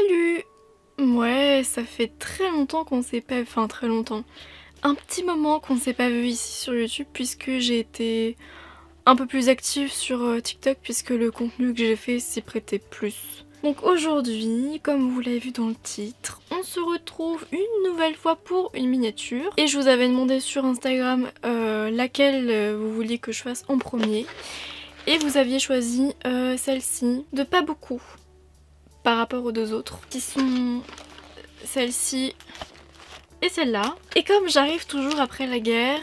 Salut! Ouais, ça fait très longtemps qu'on s'est pas... Enfin, très longtemps. Un petit moment qu'on s'est pas vu ici sur YouTube puisque j'ai été un peu plus active sur TikTok puisque le contenu que j'ai fait s'y prêtait plus. Donc aujourd'hui, comme vous l'avez vu dans le titre, on se retrouve une nouvelle fois pour une miniature. Et je vous avais demandé sur Instagram laquelle vous vouliez que je fasse en premier. Et vous aviez choisi celle-ci, de pas beaucoup par rapport aux deux autres, qui sont celle-ci et celle-là. Et comme j'arrive toujours après la guerre,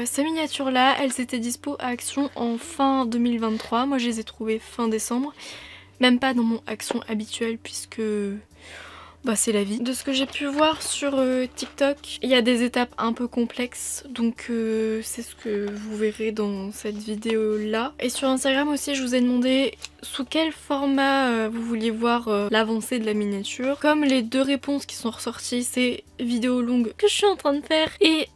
ces miniatures-là, elles étaient dispo à Action en fin 2023. Moi je les ai trouvées fin décembre. Même pas dans mon Action habituel puisque... bah c'est la vie. De ce que j'ai pu voir sur TikTok, il y a des étapes un peu complexes, donc c'est ce que vous verrez dans cette vidéo là. Et sur Instagram aussi je vous ai demandé sous quel format vous vouliez voir l'avancée de la miniature. Comme les deux réponses qui sont ressorties, c'est vidéo longue que je suis en train de faire et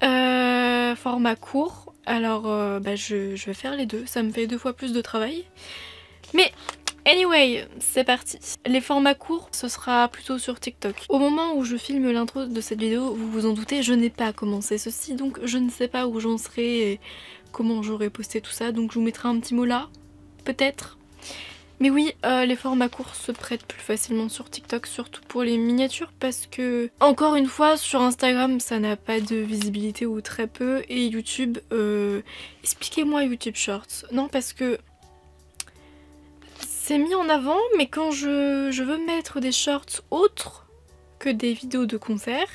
format court. Alors bah je vais faire les deux, ça me fait 2 fois plus de travail. Mais anyway, c'est parti. Les formats courts, ce sera plutôt sur TikTok. Au moment où je filme l'intro de cette vidéo, vous vous en doutez, je n'ai pas commencé ceci, donc je ne sais pas où j'en serai et comment j'aurai posté tout ça, donc je vous mettrai un petit mot là, peut-être. Mais oui, les formats courts se prêtent plus facilement sur TikTok, surtout pour les miniatures, parce que, encore une fois, sur Instagram, ça n'a pas de visibilité ou très peu, et YouTube, expliquez-moi YouTube Shorts. Non, parce que c'est mis en avant, mais quand je veux mettre des shorts autres que des vidéos de concert,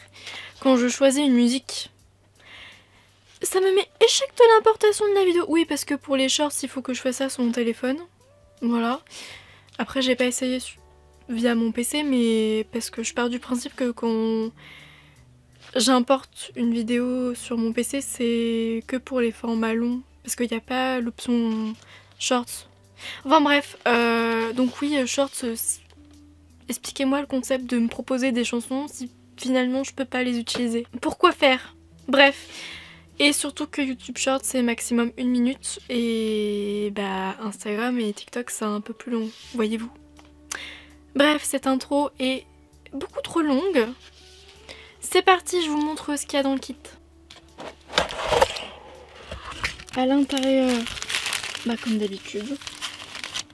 quand je choisis une musique, ça me met échec de l'importation de la vidéo. Oui, parce que pour les shorts, il faut que je fasse ça sur mon téléphone. Voilà. Après, j'ai pas essayé via mon PC, mais parce que je pars du principe que quand j'importe une vidéo sur mon PC, c'est que pour les formats longs, parce qu'il n'y a pas l'option shorts. Enfin bref, donc oui, shorts, expliquez-moi le concept de me proposer des chansons si finalement je peux pas les utiliser. Pourquoi faire? Bref. Et surtout que YouTube Shorts c'est maximum 1 minute et bah Instagram et TikTok c'est un peu plus long, voyez-vous. Bref, cette intro est beaucoup trop longue. C'est parti, je vous montre ce qu'il y a dans le kit. À l'intérieur, bah comme d'habitude,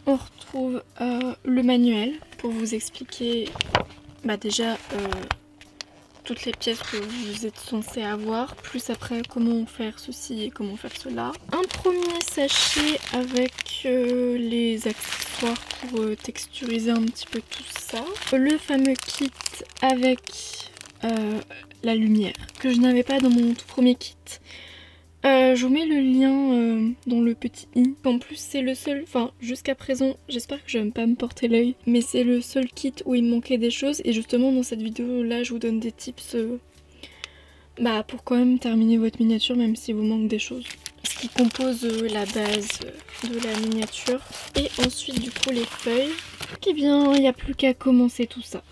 on retrouve le manuel pour vous expliquer bah déjà toutes les pièces que vous êtes censé avoir, plus après comment faire ceci et comment faire cela. Un premier sachet avec les accessoires pour texturiser un petit peu tout ça. Le fameux kit avec la lumière que je n'avais pas dans mon tout premier kit. Je vous mets le lien dans le petit i. En plus c'est le seul, enfin jusqu'à présent, j'espère que je vais pas me porter l'œil, mais c'est le seul kit où il me manquait des choses et justement dans cette vidéo là je vous donne des tips bah, pour quand même terminer votre miniature même s'il vous manque des choses. Ce qui compose la base de la miniature. Et ensuite du coup les feuilles. Et bien il n'y a plus qu'à commencer tout ça.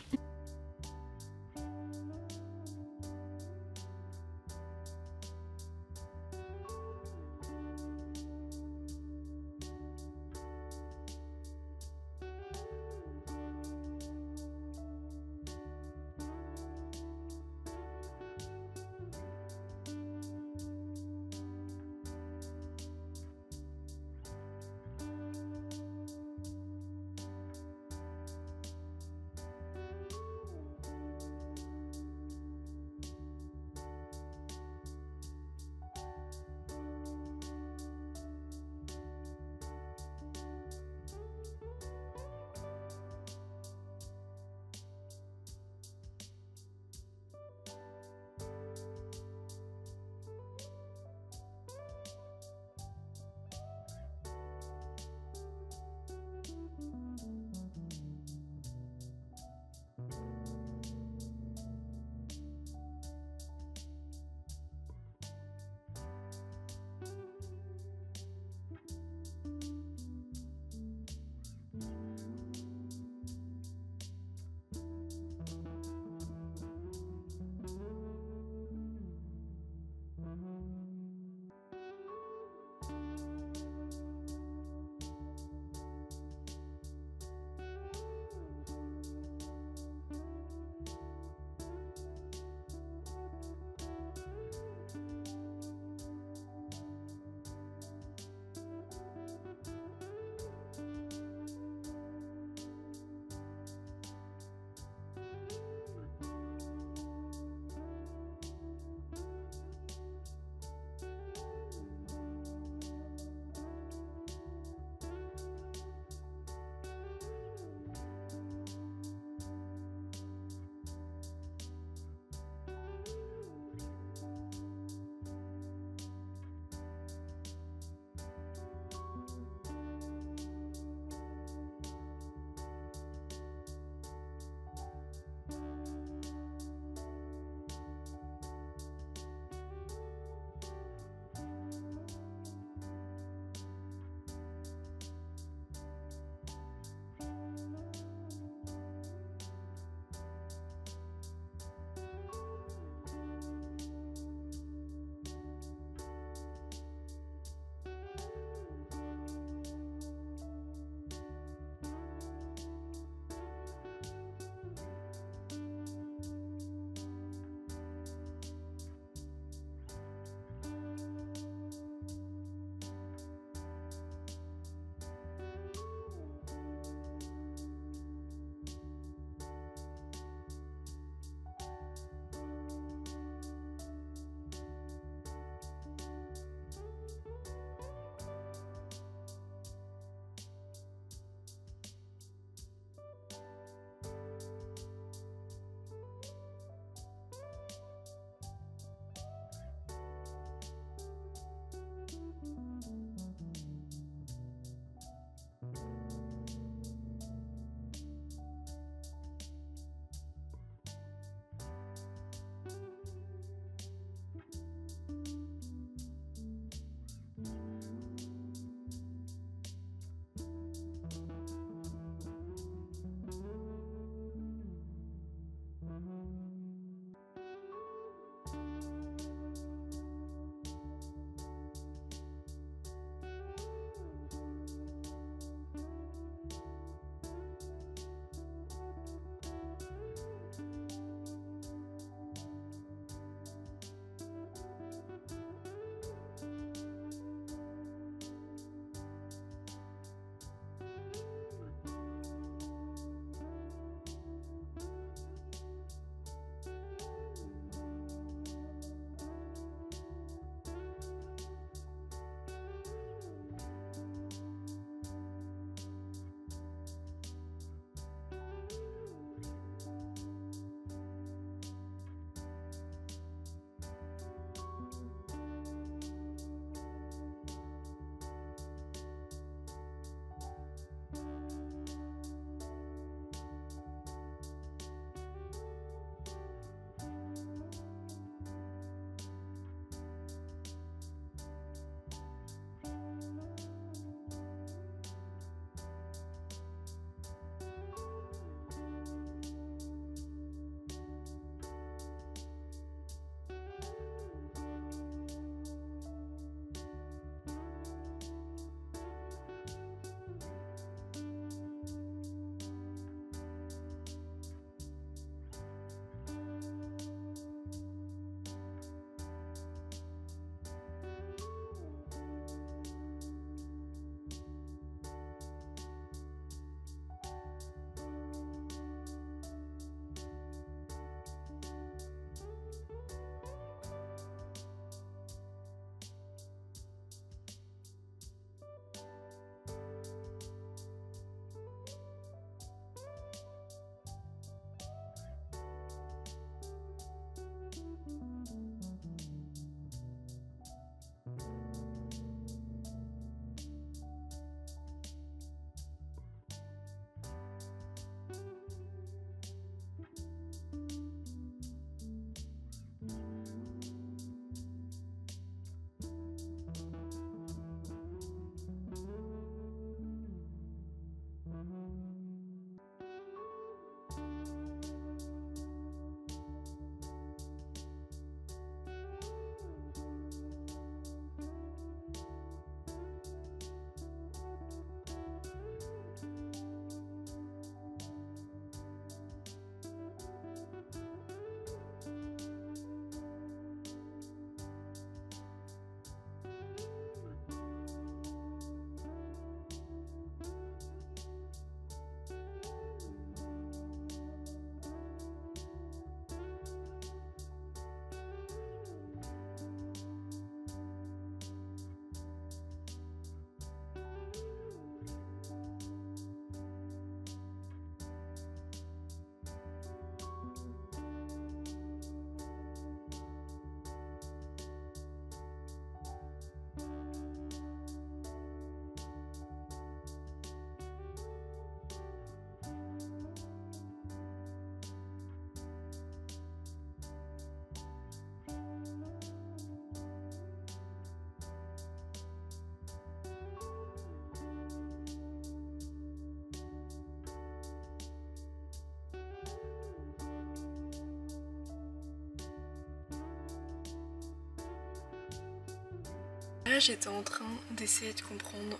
Là j'étais en train d'essayer de comprendre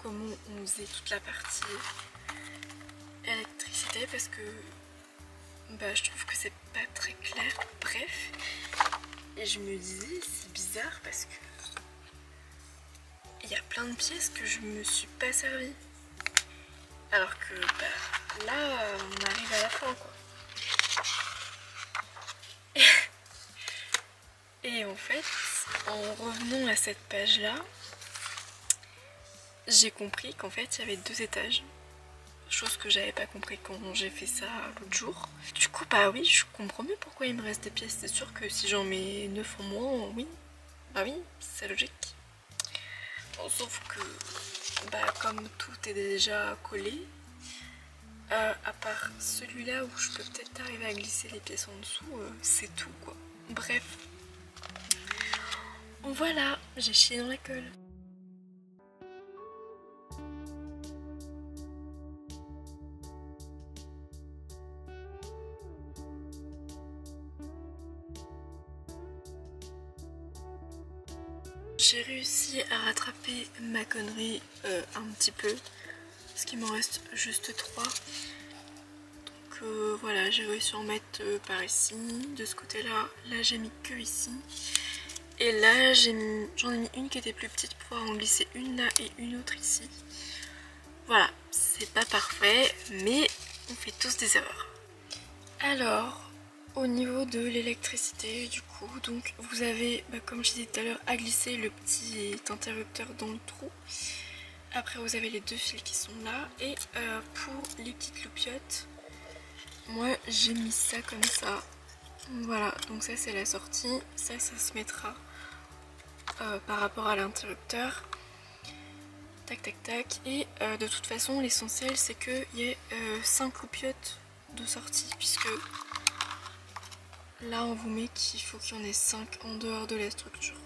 comment on faisait toute la partie électricité parce que je trouve que c'est pas très clair. Bref, et je me disais c'est bizarre parce que il y a plein de pièces que je me suis pas servi. Alors que là on arrive à la fin quoi. Et en fait, en revenant à cette page là, j'ai compris qu'en fait il y avait 2 étages. Chose que j'avais pas compris quand j'ai fait ça l'autre jour. Du coup oui, je comprends mieux pourquoi il me reste des pièces. C'est sûr que si j'en mets 9 en moins, oui. Bah oui, c'est logique. Bon, sauf que comme tout est déjà collé, à part celui-là où je peux peut-être arriver à glisser les pièces en dessous, c'est tout quoi. Bref. Voilà, j'ai chié dans la colle. J'ai réussi à rattraper ma connerie un petit peu, parce qu'il m'en reste juste 3. Donc voilà, j'ai réussi à en mettre par ici, de ce côté là, là j'ai mis que ici. Et là j'en ai mis une qui était plus petite pour en glisser une là et une autre ici. Voilà, c'est pas parfait, mais on fait tous des erreurs. Alors, au niveau de l'électricité, du coup, donc vous avez, comme je disais tout à l'heure, à glisser le petit interrupteur dans le trou. Après, vous avez les 2 fils qui sont là. Et pour les petites loupiottes, moi j'ai mis ça comme ça. Voilà, donc ça c'est la sortie. Ça se mettra par rapport à l'interrupteur. Tac, tac, tac. Et de toute façon, l'essentiel c'est qu'il y ait 5 loupiottes de sortie, puisque là on vous met qu'il faut qu'il y en ait 5 en dehors de la structure.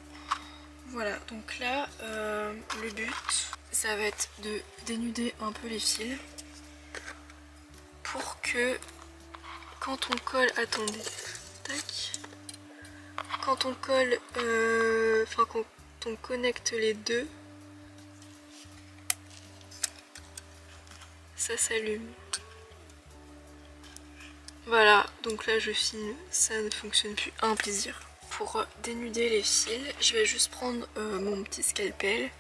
Voilà, donc là le but ça va être de dénuder un peu les fils pour que quand on colle, attendez, tac, quand on colle, quand on connecte les deux, ça s'allume. Voilà, donc là je filme, ça ne fonctionne plus, un plaisir. Pour dénuder les fils, je vais juste prendre mon petit scalpel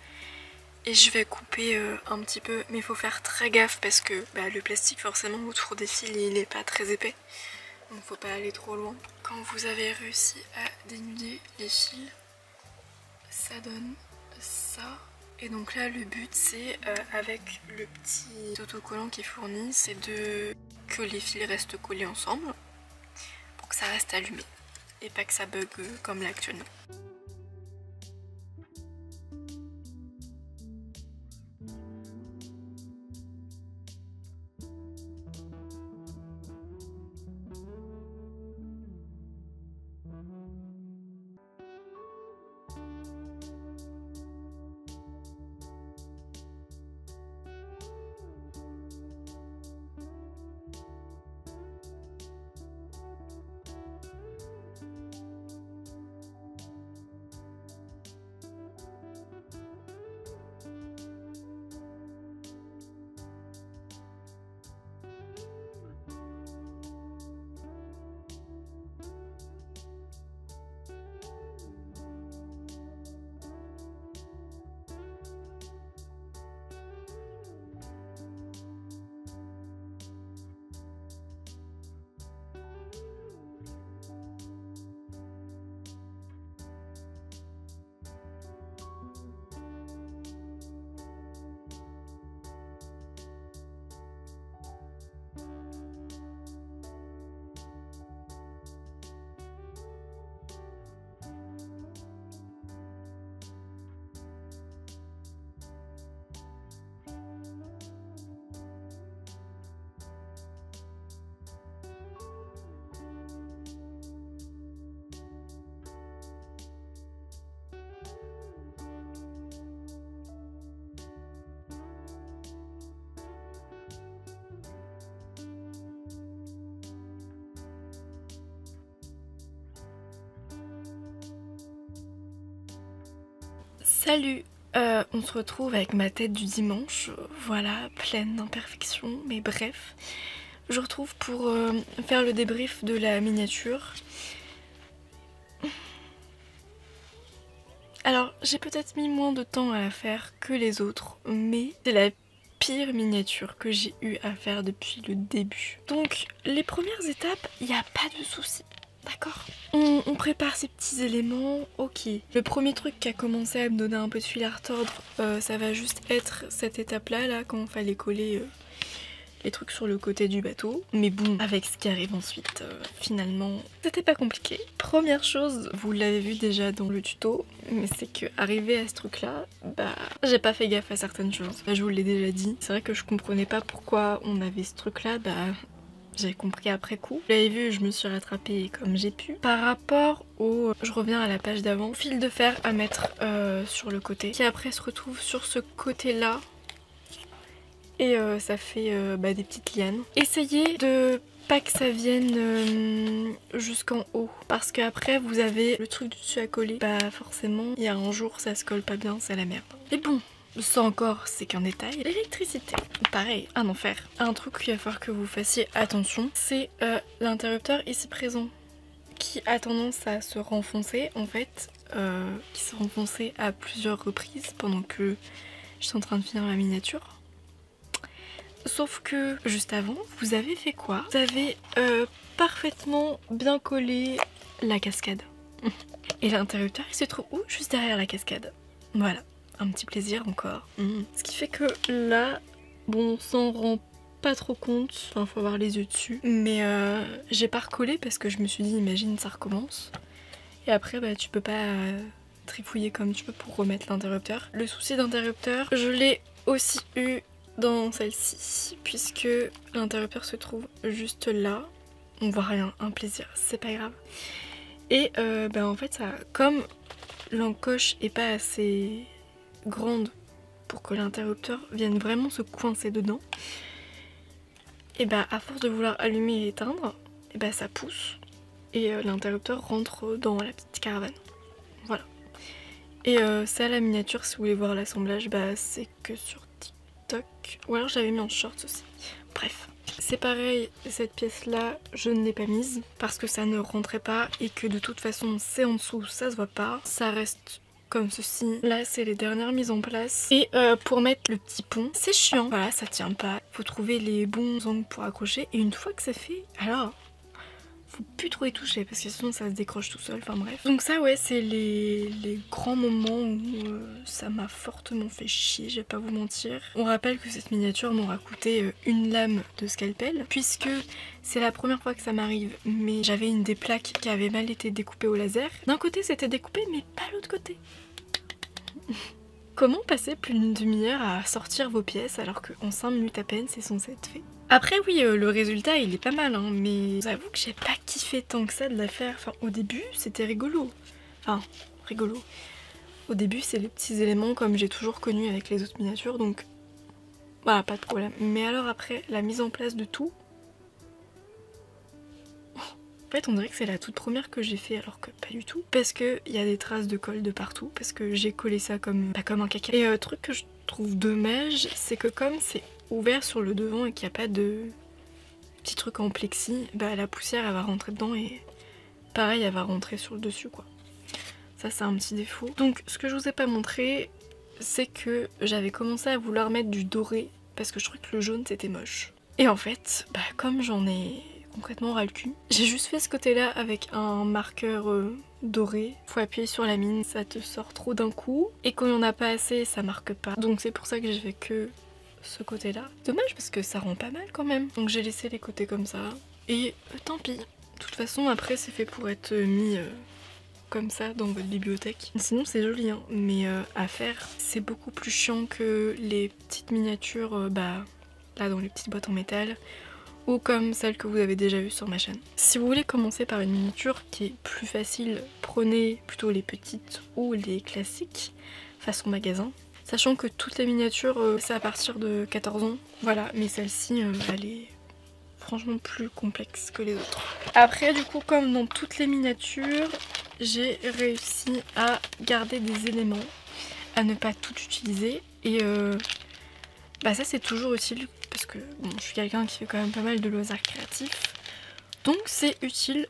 et je vais couper un petit peu, mais il faut faire très gaffe parce que le plastique forcément autour des fils il n'est pas très épais, donc faut pas aller trop loin. Quand vous avez réussi à dénuder les fils, ça donne ça. Et donc là le but c'est avec le petit autocollant qui est fourni, c'est que les fils restent collés ensemble pour que ça reste allumé et pas que ça bug comme là actuellement. Salut, on se retrouve avec ma tête du dimanche, voilà, pleine d'imperfections, mais bref. Je retrouve pour faire le débrief de la miniature. Alors, j'ai peut-être mis moins de temps à la faire que les autres, mais c'est la pire miniature que j'ai eu à faire depuis le début. Donc, les premières étapes, il n'y a pas de souci. D'accord. On prépare ces petits éléments, ok. Le premier truc qui a commencé à me donner un peu de fil à retordre, ça va juste être cette étape-là, là, quand il fallait coller les trucs sur le côté du bateau. Mais bon, avec ce qui arrive ensuite, finalement, c'était pas compliqué. Première chose, vous l'avez vu déjà dans le tuto, mais c'est que arrivé à ce truc-là, bah, j'ai pas fait gaffe à certaines choses. Je vous l'ai déjà dit. C'est vrai que je comprenais pas pourquoi on avait ce truc-là, bah... J'ai compris après coup. Vous l'avez vu, je me suis rattrapée comme j'ai pu. Par rapport au... Je reviens à la page d'avant. Fil de fer à mettre sur le côté. Qui après se retrouve sur ce côté-là. Et ça fait des petites lianes. Essayez de pas que ça vienne jusqu'en haut. Parce qu'après vous avez le truc du dessus à coller. Bah forcément, il y a un jour ça se colle pas bien, c'est la merde. Mais bon. Ça encore, c'est qu'un détail. L'électricité, pareil, un enfer. Un truc qu'il va falloir que vous fassiez attention, c'est l'interrupteur ici présent, qui a tendance à se renfoncer, en fait, qui s'est renfoncé à plusieurs reprises pendant que je suis en train de finir ma miniature. Sauf que, juste avant, vous avez fait quoi? Vous avez parfaitement bien collé la cascade. Et l'interrupteur, il se trouve où? Juste derrière la cascade. Voilà. Un petit plaisir encore. Ce qui fait que là, bon, on s'en rend pas trop compte. Enfin, faut avoir les yeux dessus. Mais j'ai pas recollé parce que je me suis dit, imagine, ça recommence. Et après, bah, tu peux pas trifouiller comme tu peux pour remettre l'interrupteur. Le souci d'interrupteur, je l'ai aussi eu dans celle-ci, puisque l'interrupteur se trouve juste là. On voit rien, un plaisir, c'est pas grave. Et en fait, ça, comme l'encoche est pas assez grande pour que l'interrupteur vienne vraiment se coincer dedans, et bah à force de vouloir allumer et éteindre, et bah ça pousse et l'interrupteur rentre dans la petite caravane. Voilà. Et ça, la miniature, si vous voulez voir l'assemblage, bah c'est que sur TikTok. Ou alors j'avais mis en short aussi. Bref. C'est pareil, cette pièce là je ne l'ai pas mise parce que ça ne rentrait pas et que de toute façon c'est en dessous, ça se voit pas, ça reste comme ceci. Là c'est les dernières mises en place. Et pour mettre le petit pont, c'est chiant. Voilà, ça tient pas. Faut trouver les bons angles pour accrocher. Et une fois que c'est fait, alors faut plus trop y toucher parce que sinon ça se décroche tout seul. Enfin bref. Donc ça ouais, c'est les grands moments où ça m'a fortement fait chier, je vais pas vous mentir. On rappelle que cette miniature m'aura coûté une lame de scalpel puisque c'est la première fois que ça m'arrive, mais j'avais une des plaques qui avait mal été découpée au laser. D'un côté c'était découpé mais pas l'autre côté. Comment passer plus d'une demi-heure à sortir vos pièces alors qu'en 5 minutes à peine c'est censé être fait? Après oui, le résultat il est pas mal hein, mais j'avoue que j'ai pas kiffé tant que ça de la faire. Enfin au début c'était rigolo. Enfin rigolo. Au début c'est les petits éléments comme j'ai toujours connu avec les autres miniatures donc voilà, pas de problème. Mais alors après la mise en place de tout, en fait on dirait que c'est la toute première que j'ai fait alors que pas du tout. Parce qu'il y a des traces de colle de partout, parce que j'ai collé ça comme, pas comme un caca. Et truc que je trouve dommage, c'est que comme c'est ouvert sur le devant et qu'il n'y a pas de petits trucs en plexi, bah la poussière elle va rentrer dedans et pareil elle va rentrer sur le dessus quoi. Ça c'est un petit défaut. Donc ce que je vous ai pas montré, c'est que j'avais commencé à vouloir mettre du doré parce que je trouvais que le jaune c'était moche. Et en fait, bah comme j'en ai concrètement ras le cul, j'ai juste fait ce côté là avec un marqueur doré. Faut appuyer sur la mine, ça te sort trop d'un coup et quand il n'y en a pas assez ça marque pas. Donc c'est pour ça que j'ai fait que ce côté là. Dommage parce que ça rend pas mal quand même. Donc j'ai laissé les côtés comme ça et tant pis. De toute façon après c'est fait pour être mis comme ça dans votre bibliothèque. Sinon c'est joli hein, mais à faire c'est beaucoup plus chiant que les petites miniatures là dans les petites boîtes en métal ou comme celles que vous avez déjà vues sur ma chaîne. Si vous voulez commencer par une miniature qui est plus facile, prenez plutôt les petites ou les classiques façon magasin. Sachant que toutes les miniatures c'est à partir de 14 ans, voilà, mais celle-ci elle est franchement plus complexe que les autres. Après du coup comme dans toutes les miniatures, j'ai réussi à garder des éléments. à ne pas tout utiliser et bah ça c'est toujours utile parce que bon, je suis quelqu'un qui fait quand même pas mal de loisirs créatifs, donc c'est utile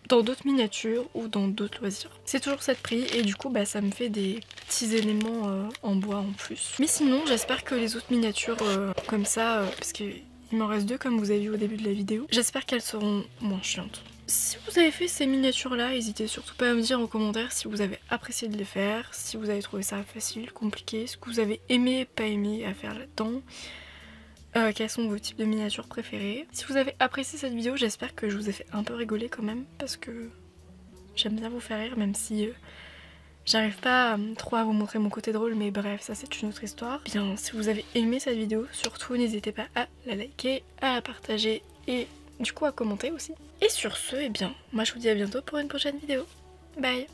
dans d'autres miniatures ou dans d'autres loisirs. C'est toujours cette prix et du coup bah ça me fait des petits éléments en bois en plus. Mais sinon j'espère que les autres miniatures comme ça, parce qu'il m'en reste 2 comme vous avez vu au début de la vidéo, j'espère qu'elles seront moins chiantes. Si vous avez fait ces miniatures là, n'hésitez surtout pas à me dire en commentaire si vous avez apprécié de les faire, si vous avez trouvé ça facile, compliqué, ce que vous avez aimé, pas aimé à faire là-dedans. Quels sont vos types de miniatures préférés. Si vous avez apprécié cette vidéo, j'espère que je vous ai fait un peu rigoler quand même, parce que j'aime bien vous faire rire, même si j'arrive pas trop à vous montrer mon côté drôle, mais bref, ça c'est une autre histoire. Bien, si vous avez aimé cette vidéo, surtout n'hésitez pas à la liker, à la partager et du coup à commenter aussi. Et sur ce, eh bien, moi je vous dis à bientôt pour une prochaine vidéo. Bye!